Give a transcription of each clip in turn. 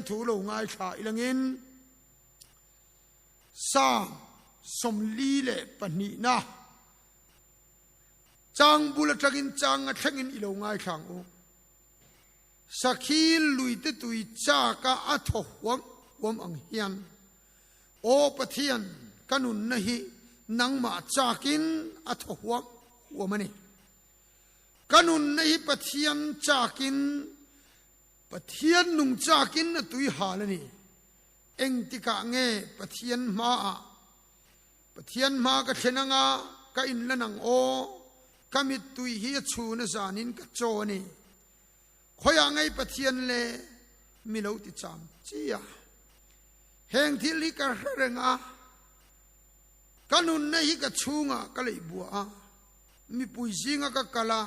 thu lo ngai tha ilangin sang som li le pani na chang bula tagin chang a thangin ilo ngai thang o sakhil luite tui cha ka a tho wam ang hian o pathian kanun nahi nangma chakin a tho wamani kanun nahi pathian chakin pathian nung chakin na tui halani engtika nge pathian ma ka thenanga ka in lanang o kamit tui hi chuna zanin ka choni khoya ngai pathian le milo ti cham chia heng thil hi ka renga kanun na hi ka chunga ka lei bua mi pui jinga ka kala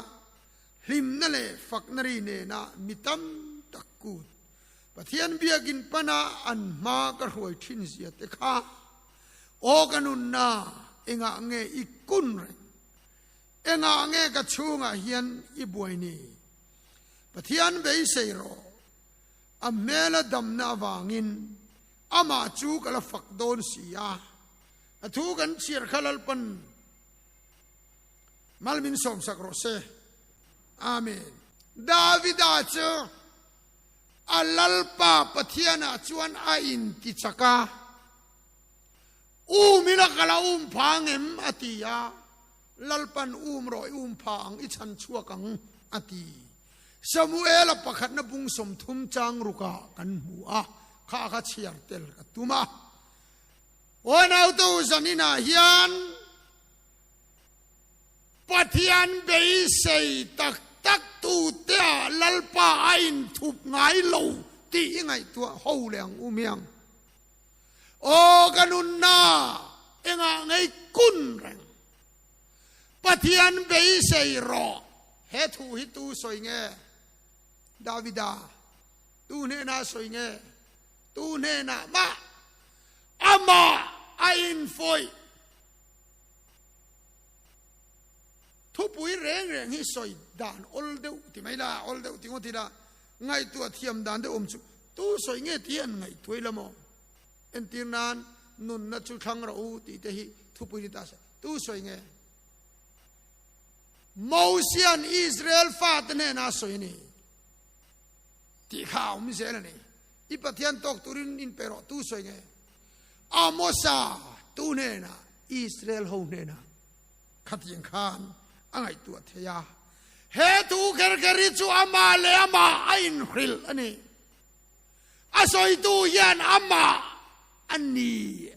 hlim na le fak na ri ne na mitam takut pathian biagin pana an ma ka hoi thin zia te kha o kanun na enga nge ikun re enga nge ka chunga hian I buai ni pathian bei seiro amela damna wangin ama chu kala fakdon sia athu kan chir khalal pan malmin som sakrose amen davida chu alalpa pathiana chuan a in ti chaka umila kala phangem atia lalpan roi phang I chan chuakang ati Samuel pakhat na bung som thum chang ruka kan mu a kha chiar tel ka tuma onau to zanina hian pathian bei sei tak tu te lalpa ain thup ngai lo ti ngai tua ho leng umiang o kanun na enga ngai kun reng pathian bei sei ro he thu hi tu soi nge Davida tu ne na soi nge tu ne na ma ama ain foi thu pui reng hi soi dan ol deu ti mai la ol deu ti ngoti la ngai tu thiam dan de chu tu soi nge tian ngai thoi lamo en tirnan nun na chu thang ra u ti te hi thu pui ta sa tu soi nge Mosian Israel fat ne na soi ni ti khao mi se ni I pathian tok turin in pero tu soi nge amosa tu ne na Israel ho ne na khatien khan angai tu theya he tu ker chu ama le ama ain khil ani asoi tu yan ama ani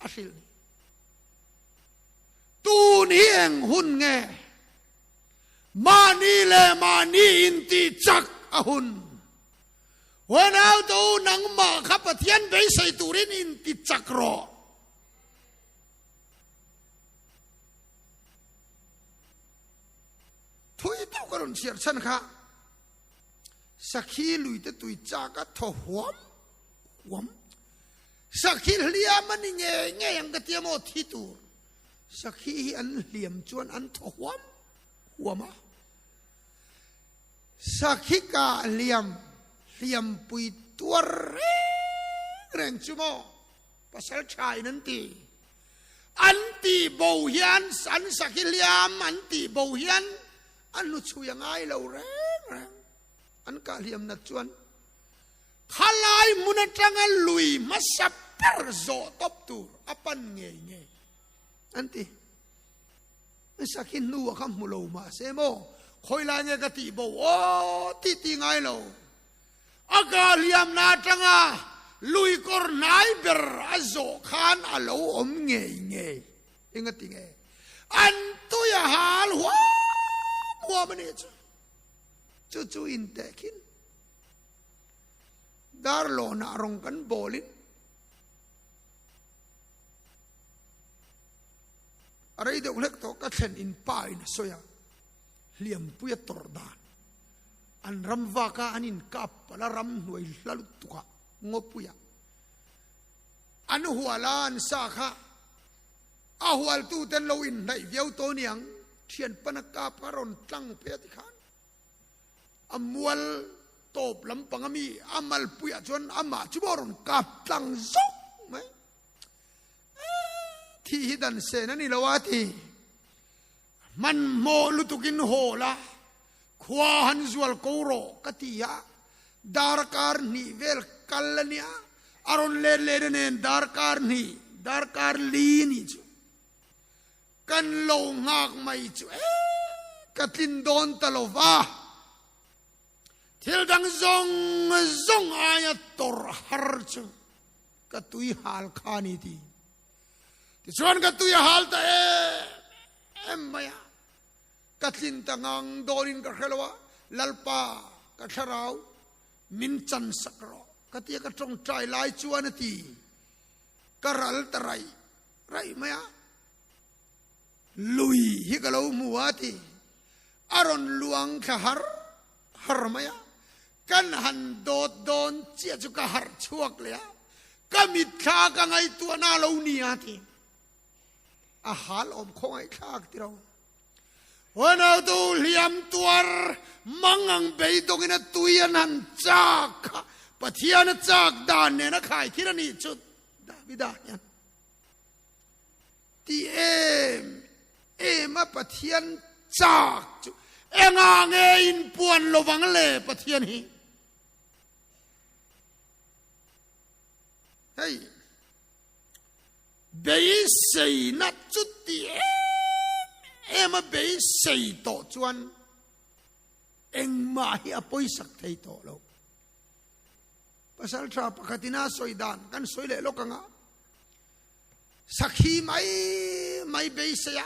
asil tu ni eng hun nge mani le mani inti chak ahun wanau tu nang ma khapathian bei sei turin inti chakro thui tu karon siar chan kha sakhi lui te tui cha ka tho huam sakhi liam mani nge yang ka tiamo thi tu sakhi an liam chuan an tho huama sakhi ka liam pui tuar reng chumo pasal chai nanti anti bo hian san sakhi liam anti bo hian anu chu yang ai lo reng an ka liam na chuan khalai munatanga lui masapar zo top tur apan nge anti sakin nuwa kam mulo ma semo khoi la nge ka ti bo o ti ngai lo aga liam na tanga lui kor nai ber azo khan alo om nge ingati nge an tu ya hal wa mani chu in tekin dar lo na rong kan bolin arai de ulek to ka thlen in pai na soya liam puya tordan an ramwa ka anin kap pala ram nuai lalut tuka ngopuya anu hualan sakha ahwal tu ten lo in nai viau to niang thian panaka paron tlang pe ti khan amwal ตบลำปังมีอามัลปุยจวนอามาจุบอรุนกับตังซกไหมที่ฮิดันเซนันนี่ละวะที่มันโมลุตุกินโหละขวาหันจวลโกโรกติยาดาร์การนีเวลกัลเนียอารอนเลเลเนนดาร์การนีดาร์การลีนี่จูกันโลงากไม่จูกัดลินโดนตลอวาทิลดังซงอายะตอร์ฮาร์จูกัตุยฮัลขานีทีที่ชวนกัตุยฮัลตามายากัดลินตังอังโดรินกัดเขลวะลัลปากัดชราวมินจันสักรอกัดยากระจงใจลายจวนทีกระรัลตะไรมายาลุยฮิกะลาวมัวทีอารอนลวงขหารมายากันหันโดดโดนเจียจุกหารชวกเลยก็มิดข้ากันไอตัวน่าเลวนี่ทีอาหารอมคงไอข้าที่เราวันเอาตัวเลี้ยมตัวมังอังเบยตรงนั้นตุยนันจากปะเทียนจากด่านเนี่ยนะขายที่นั่นนี่จุดดาวิดาเนี่ยที่มาปะเทียนจากจุเองอ่างอินปวนระวังเลยปะเทียนฮีเฮ้ยเบยใส่นัดจุดที่มาเบยใส่ต่อจวนเองมาให้อภัยสักทีต่อเราภาษาชาวปกติน่าสวยดานกันสวยเลยลูกงะสักทีไม่เบยเสีย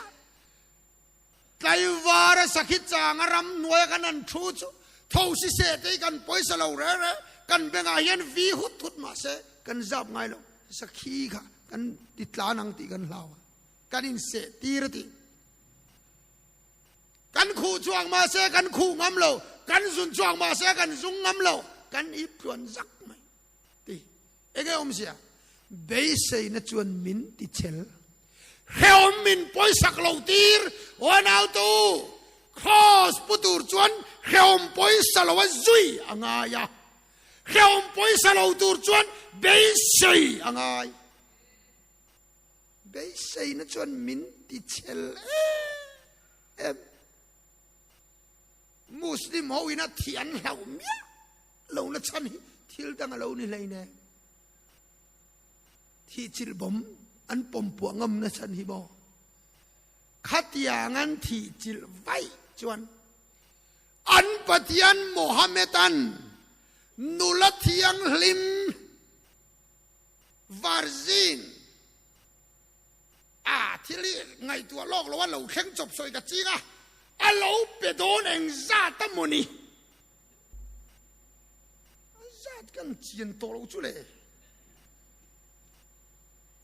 ไกลวาระสักทีจางรำนวยกันนั่นชูจูเท่าสิเสตีกันป่วยสลาวเร่กันเบงอาเห็นวีหุดมาเสกันจับไงลูกสักทีค่ะกันติดลานังตีกันลาวกันอินเสตีรตีกันคู่จวงมาเสกันคู่งำโลกันซุนจวงมาเสกันซุงงำโลกันอีพลวนจักไหมตีเองอมเสียเบยเซนจวนมินติเชลเฮอมมินป่วยสักโลตีร์วันเอาตูครอสปุตุรจวนเฮอมป่วยสลาวจุยอ่างายาเฮอมป่วยสลาวตูรจวนเบยเซอ่างายเบยเซนจวนมินติเชลมุสลิมเขาอินาเทียนเหล่าเมียเราละฉันที่ดังเรานี่เลยเนี่ยที่จิลบมอันปมปวงงนะฉันฮิบอขัดยางันที่จิลไว้จวนอันปฏิญาณโมฮัมเหม็ดันนุลเทียงลิมวาร์ซินที่เรียกไงตัวโลกเราว่าเราแข่งจบสวยกับจีกะเราไปโดนเองซาตมุนีซาตกันเจียนโตเราจุเลย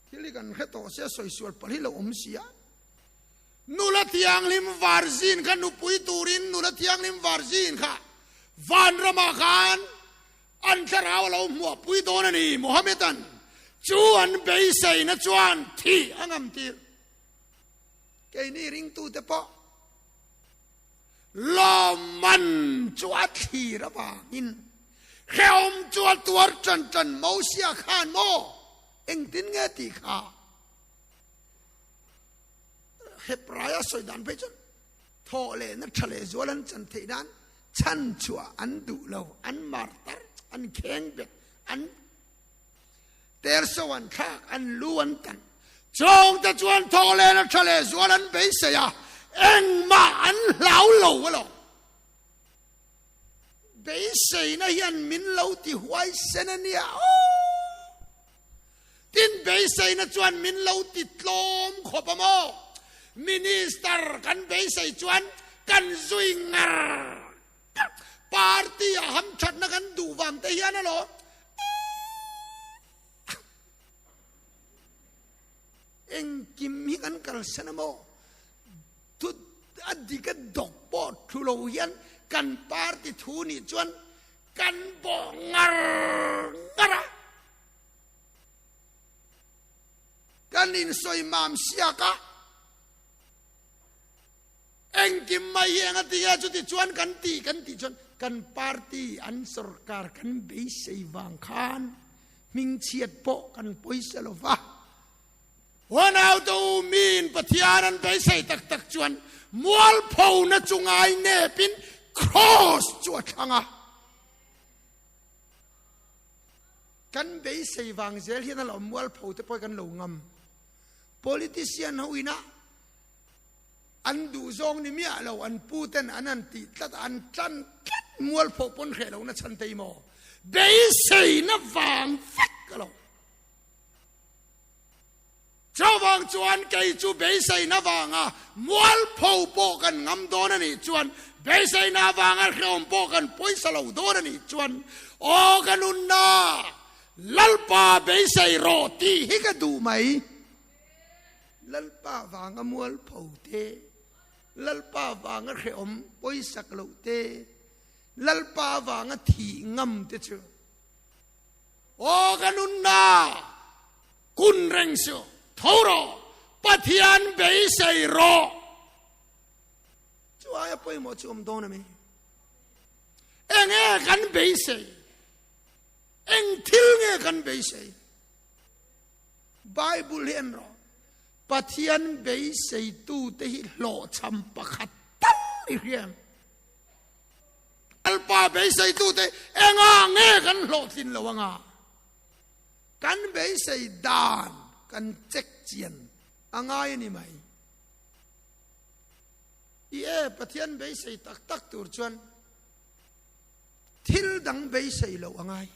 ที่เรียกกันแค่ตัวเสียสวยสวยปะที่เราอมเสียนุลที่ยังลิมวาร์ซินค่ะนุปุยตูรินนุลที่ยังลิมวาร์ซินค่ะวันรมาคานอันคราวเราหมัวปุยโดนนี่มุฮัมมัดันจวนเบยใส่นะจวนที่อังอัมตีแกนี่ริงตูเตปะลอมันจวดที่ระบาอินเขมจวดตัวจันเมาเสียขานโมเอ็งตินเงติขาเฮปรายสวยดันไปจนทอเลนัทะเลจวลันจันเทดันฉันชัวอันดูเราอันมาร์ตร์อันแข็งเบ็ดอันเตอร์สวรรค์ข้าอันล้วนกันจงจะจวนทอเลนัทะเลจวลันไปเสียเอ็งมาอันเหลาเหลวะหรอเบสเซนะยันมินเหลาที่หวยเซนเนี่ยตินเบสเซนะจวนมินเหลาที่ลมขบมอมินิสเตอร์กันเบสเซจวนกันซุยงาปาร์ตี้ฮัมชัดนะกันดูวังแต่ยันนะหรอเอ็งกิมมิกันกันเซนโมทุดอดีกันดอกปอดทุโลยันกันปาร์ติทูนี่จวนกันบองงระกันอินสวยมามเสียกะเอ็งกิมไม่ยังติยาจุดจวนกันตีจวน กันปาร์ตี้อันสรการกันเบยใส่วางคานมิงเฉียดโปกันปุยสลวะวันเอาตัวมีนปะทิอานันเบยใส่ตักจวนมัวลพาวนัจุงไอเนปินครอสจวดทังอ่ะกันเบยใส่วางเซลที่นั่นเรามัวลพาวจะไปกันหลงงำ politician เฮาอินะอันดูซองนี่มีอะไรอันพูดแต่อันนั้นติดแต่อันจันมัวลพาวปนเขเรานะฉันเตยโมเบยใส่นับวางฟักกันเราเจ้าวางจวนไก่จูเบยใส่นับวางอ่ะมัวลพาวโปกันงำโดนนี่จวนเบยใส่นับวางอ่ะเขาโปกันปุยสลาวโดนนี่จวนโอ้กันนุนนาลัลปาเบยใส่โรตีให้กันดูไหมลัลปาวางอ่ะมัวลพาวเตลัลปาวางอ่ะเขาปุยสักลาวเตลัลปาวางอ่ะที่งำเตเจอโอ้กันนุนนากุนเร่งเสียวท่ารอปะเทียนเบยใส่รอช่วยไปหมดช่วงโดนไหมเอ็งกันเบยใส่เอ็งทิลกันเบยใส่ไบเบิลเห็นรอปะเทียนเบยใส่ตู้เตหิหล่อชัมปะขัดตั้งอีเรียมอัลปาเบยใส่ตู้เตเอ็งกันหล่อสินละวังกันเบยใส่ดานกันเจ็กเจียนง่ายนี่ไหมปะเทียนเบยใส่ตักตัวจวนทิลดังเบยใส่เราง่าย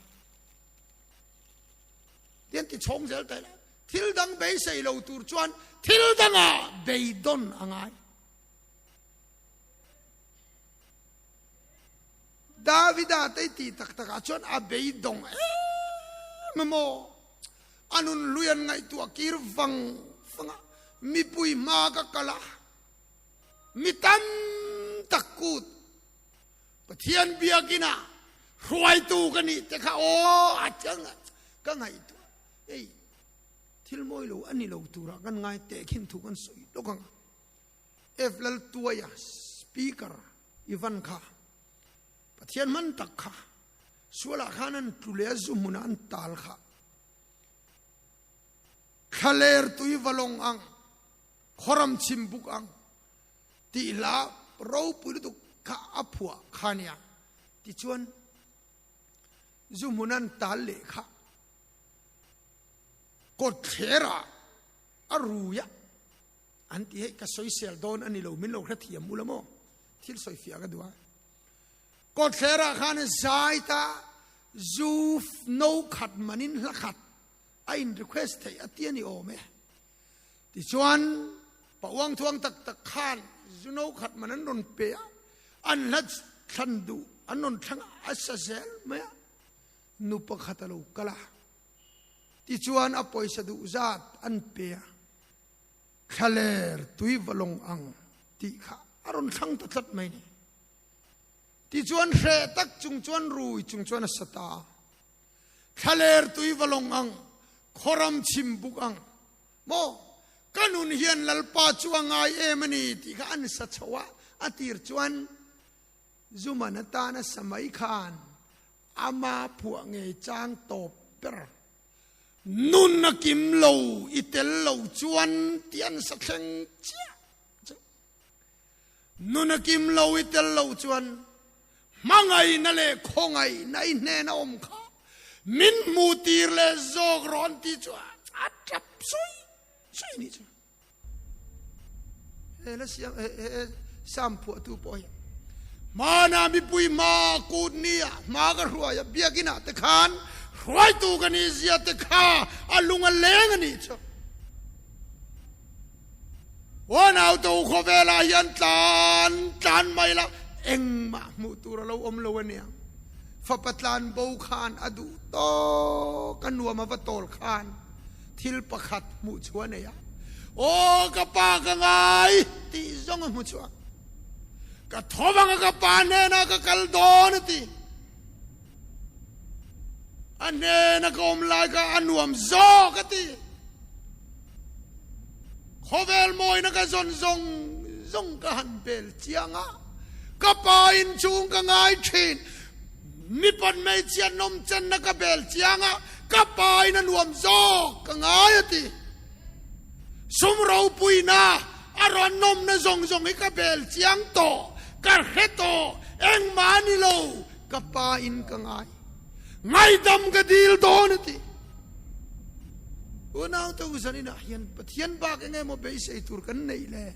เรียนที่ชงเสร็จแล้วทิลดังเบยใส่เราตัวจวนทิลดังเบยดอนง่ายดาวิดาเตตีตักจวนเบยดงมโมอันนุนลุยันไงตัวกีรฟังมีปุยมากะกะละมีตันตะกูดปะเทียนเบียกินะรวยตูกันนี่แต่ข้าโอ้อาจังก็ไงตัวทิลโมยโลอันนี้โลตัวระกันไงแต่ขินถูกันสวยโลกังลลตัวยาสปีกเกอร์อีวันข้าปะเทียนมันตักข้าส่วนละข้านั้นตุเลียซุมุนันตาลข้าขาเลร์ตุยวลงอังขรมชิมบุกอังตีลาเราปุริตุข้าอภัวข้าเนี่ยที่ชวนจุมุนันตาเลข้ากดเทระอรูยะอันที่ให้กระสอยเซลโดนอันนี้เราไม่ลงแค่เทียมมุลโมที่สอยเฟียกันด้วยกดเทระข้าเนี่ยใจตาจูฟโนขัดมันินละขัดไอ้รีเควสต์ให้อธินี่โอเมที่ชวนปะวังทวงตักขานจูโนขัดมันนั้นนนเปียอันนัดทันดูอันนนทั้งอัศเซลเมนุปขัดลูกละที่ชวนอภัยสะดุจัดอันเปียขเลร์ตุยวลงอังที่ข้าอารมณ์ทั้งตัดไม่นี่ที่ชวนเรตักจุงชวนรูยจุงชวนสตาขเลร์ตุยวลงอังขรมชิมบุกอังโมกันุนเฮียนลัลปาจวงไอมันนี่ที่ข้าอันสัจวะอติรจวนจุมันตานะสมัยขานอามาผัวเงยจางตบเปรนุนนักิมโลอิเตลโลจวนเตียนสักเชงเจ้านุนนักิมโลอิเตลโลจวนมังไงนั่นเลยคงไงในแน่นอมข้ามินมูตีร์เลโซกรอนที่จวนอัดจับสวยนี่จ้ะแล้วเสียงสามผัวตัวปอยมานามีปุยมากูนี่มากระรวยเบียกินาตะขานรวยตัวกันนี่เสียตะขาอลุงอเลงนี่จ้ะวันเอาตัวขเวลายันจานไม่ละเอ็งมามูตุระเราอมโลเนี่ยฟับตลานบูขานอดูโตกันนัวมาวัตโตลขานทิลประคัดมุชัวเนี่ยโอ้กะปากะไงตีจงมุชัวกะทบังกะปาเนนะกะกัลโดนตีอันเนนะกอมลายกะอันวมโซกะตีขเวลมอยนะกะซงกะหันเบลเจียงะ ก็ปอินจุงก็ง่ายชินมีปนไม่เจียนนมจันนักเบลเจียงอ่ะก็ปอินนวมโซก็ง่ายติสมเราปุยนาอารอนนมนะจงให้กเบลเจียงโตก็เฮโตเอ็งมานิโลก็ปอินก็ง่ายง่ายดำก็ดีลโดนติวันเอาตัวสันนิษฐานปะเทียนบากยังไงมาเบยเสยตุรกันไหนเลย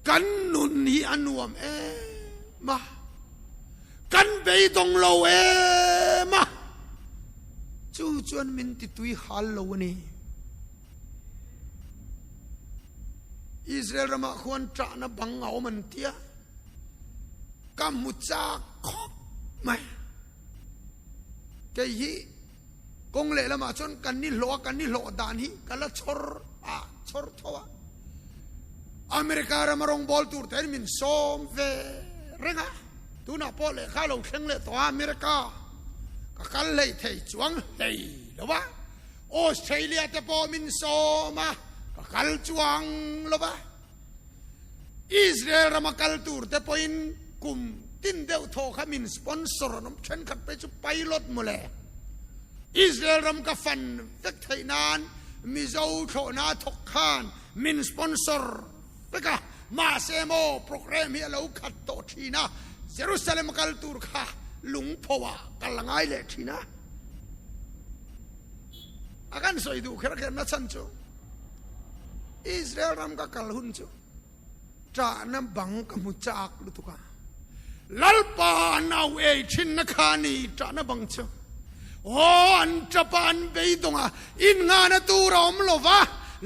กันนุนฮีอันวมมากันเบยตรงเรามาจู่จวนมินติตุยฮัลโลนี่อิสราเอลมาควรจะนับบังเอามันเตียกำมุจาคบไหมแกฮีกงเล่ละมาชนกันนี่หลอกกันนี่หลอกดานฮีกันละชอร์ทัวอเมริกาเรามารองบอลตูร์เตนมินโซมเวเร่งะตูน่าพอเลยข้าเราเข่งเลยตัวอเมริกาก็กันเลยเทจวงเลยหรือว่าออสเตรเลียแต่พอมินโซมาก็กันจวงหรือว่าอิสราเอลเรามากันตูร์แต่พออินกุมตินเดียวโทขามินสปอนเซอร์น้ำฉันขัดไปจุไปรถมาเลยอิสราเอลรำกับฟันเด็กไทยนานมีเจ้าโชนาทกขานมินสปอนเซอร์เด็กมาเซโมโปรแกรมเฮียเราขัดโตทีนะเยรูซาเล็มกัลตูร์ค่ะลุงพ่อว่ากัลงไงเลยทีนะอาการสวยดูแค่แค่นัดสันจูอิสราเอลรำกับกัลหุนจูจานบังกับมุจากลุตุกาลัลปานเอาชินนักขานีจานบังจูโอ้อันจะปานเบยตงอ่ะอินงานตูรอมโลวะ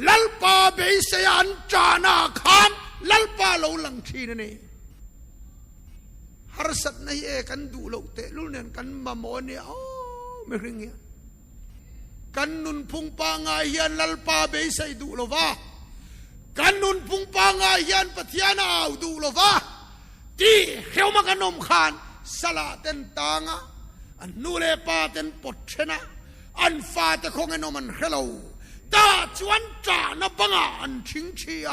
ลัลปาเบยเสียอันจานาขานลัลปาโลลังทีนี่ฮาร์สัตนายกันดูโลเตลุเนียนกันมาโมเนี่ยโอ้ไม่ริงเงี้ยกันนุนพุงปางายันลัลปาเบยเสียดูโลวะกันนุนพุงปางายันปะเทียนาเอาดูโลวะที่เขียวมากันนมขานสละเต็นตางะอันนูเลปาเต็นปดชนะอันฟาตะคงเอนมันเฮลโตาจวนจานบังอันชิงเชีย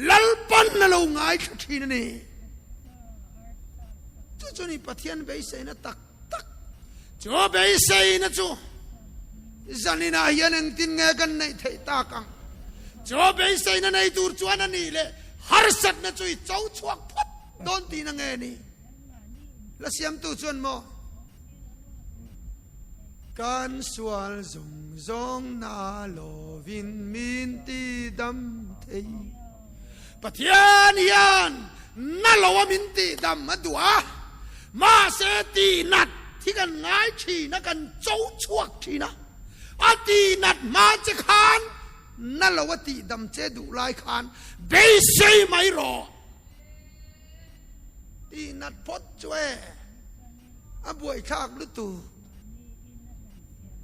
ลัลปันนเราง่ายทีนี่จู่นี่ปะเทียนเบยเซนะตักจู่เบยเซนะจู่จันนี่นาเฮียนตินเงกันในไทยตากังจู่เบยเซนะในตูร์จวนนี่เลยฮาร์สัตนะจู่เจ้าชวกพัดโดนตีนังเงนี่แล้วเสียมตูจวนโมกันสวลจงนาโลวินมินตีดำเทยปะเทียนยันนาโลวมินตีดำมาดัวมาเสตีนัดที่กันง่ายชีนะกันเจ้าชวกชีนะอาตีนัดมาจะขานนาโลวตีดำเจดุลายขานเบยเซไม่รอตีนัดพดจวยอบวยชากลุตู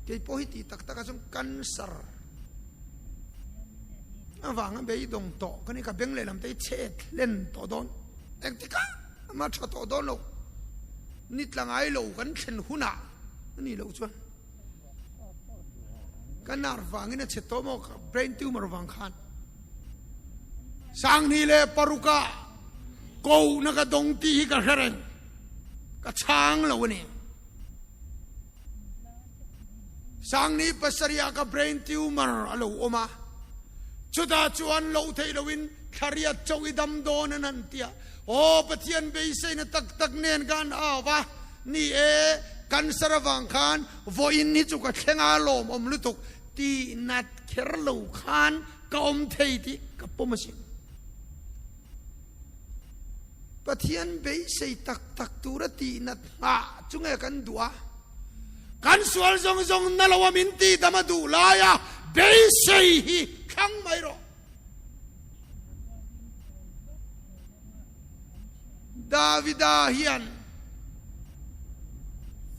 kay pohiti tak asum cancer awang be dong to kani ka beng le lam te chet len to don ektika ma tha to don lo nit lang ai lo kan khen huna ni lo chuan kanar wang ina che to mo brain tumor wang khan sang ni le paruka ko na ka dong ti ka heren ka chang lo ni sang ni pasaria ka brain tumor alo oma chuda chuan lo thei lowin kharia chowi dam don nan tia o pathian be se na tak nen gan awa ni cancer wang khan voin ni chu ka thlenga lom om lutuk ti nat kher lo khan ka om thei ti ka pomasin pathian be se tak turati nat ha chunga kan dua kan sual zong nalawa minti tamadu laya beisei hi khang mairo davida hian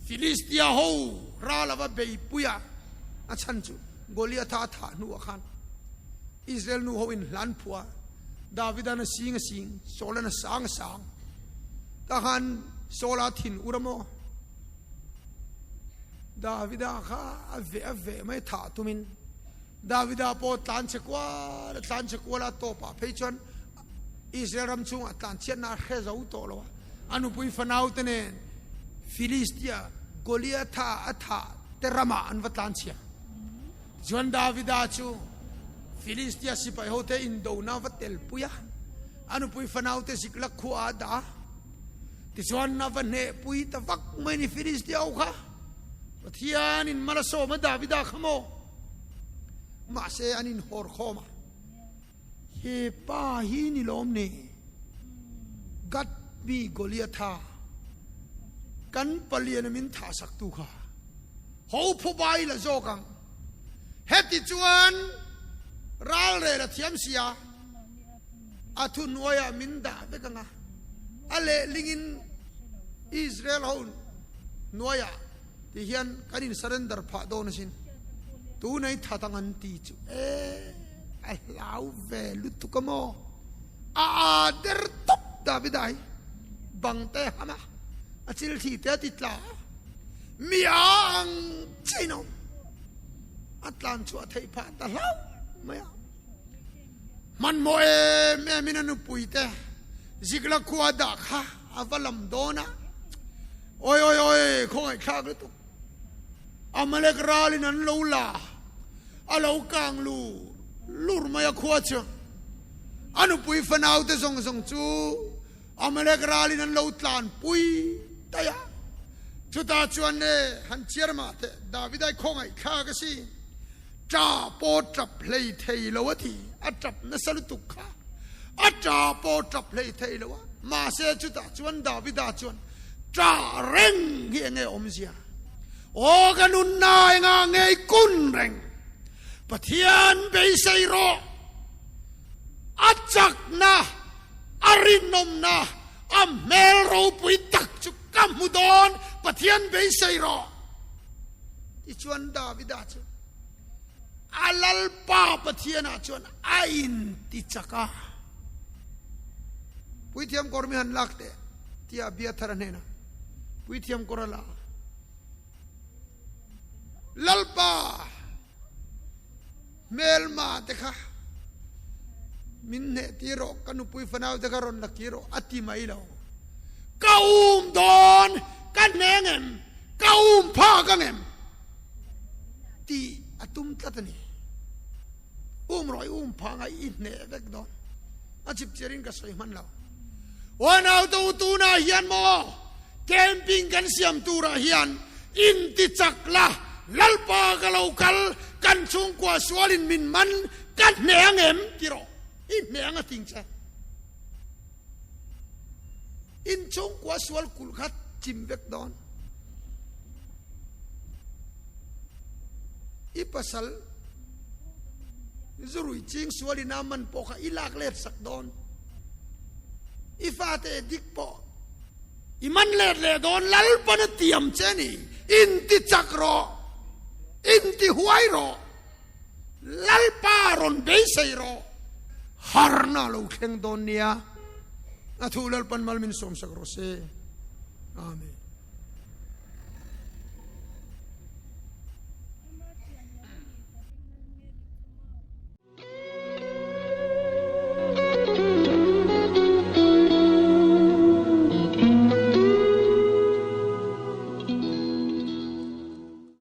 philistia ho ralawa bei puya achan chu golia tha nu khan israel nu ho in lan phua davida na sing sola na sang ta han sola thin uramo Davida kha ave mai tha tumin Davida po tlan chekwa la to pa pheichon Israel ram chung atan chian na khe zo to lo anu pui fanau tenen Philistia Goliatha atha terama an watan chia Juan Davida chu Philistia sipai hote indo na vatel puya anu pui fanau te siklak khua da ti chuan na vanhe pui ta vak mai ni Philistia au kha pathian in malaso ma Davida khamo ma se anin hor khoma he pa hi ni lom ne gat bi Goliatha kan palian min tha sak tu kha ho phu bai la zo kang heti chuan ral re la thiam sia athu noya min da be kanga ale lingin Israel hon noya ti hian kanin surrender pha don sin tu nei tha tangan ti chu lau ve lutu kamo der top Davidai bangte hama achil thi te titla miang chino atlan chu thei pha ta lau maya man moe me minanu puite zigla khuwa da kha avalam dona oi khoi khak tu amalek ralin an lola alo kang lu lur maya khuwa chu anu pui fanau te song chu amalek ralin an lo tlan pui taya chuta chuan ne han chirma te Davidai khongai kha ka si cha po trap plei thei lawati atrap na salutuk kha acha po trap plei thei lawa ma se chuta chuan Davida chuan cha reng hi nge omsia o ganun na nga nge kun reng pathian be sei ro achak na arinom na amel ro pui tak chu kamudon pathian be sei ro ti chuan Davida chu alal pa pathian a chuan ain ti chaka pui thiam kormi han lakte tia bia tharanena pui thiam korala lalpa melma dekha minne tiro kanu pui fanau dekha ron lakiro ati mailo kaum don kanengem kaum pha kangem ti atum tatani roi pha ngai inne vek don achip cherin ka soi man law wanau tu na hian mo camping kan siam tura hian in ti chakla lalpa galokal kan chung kwa swalin min man kan neangem tiro in neanga tingcha in chung kwa swal kul khat chimbek don ipasal zurui ching swalin aman poka ilak let sak don ifate dikpo iman le don lalpa na tiam cheni inti chakro inti huairo lalpa ron beisairo harna lo kheng don nia athu lalpan malmin som sakro se amen.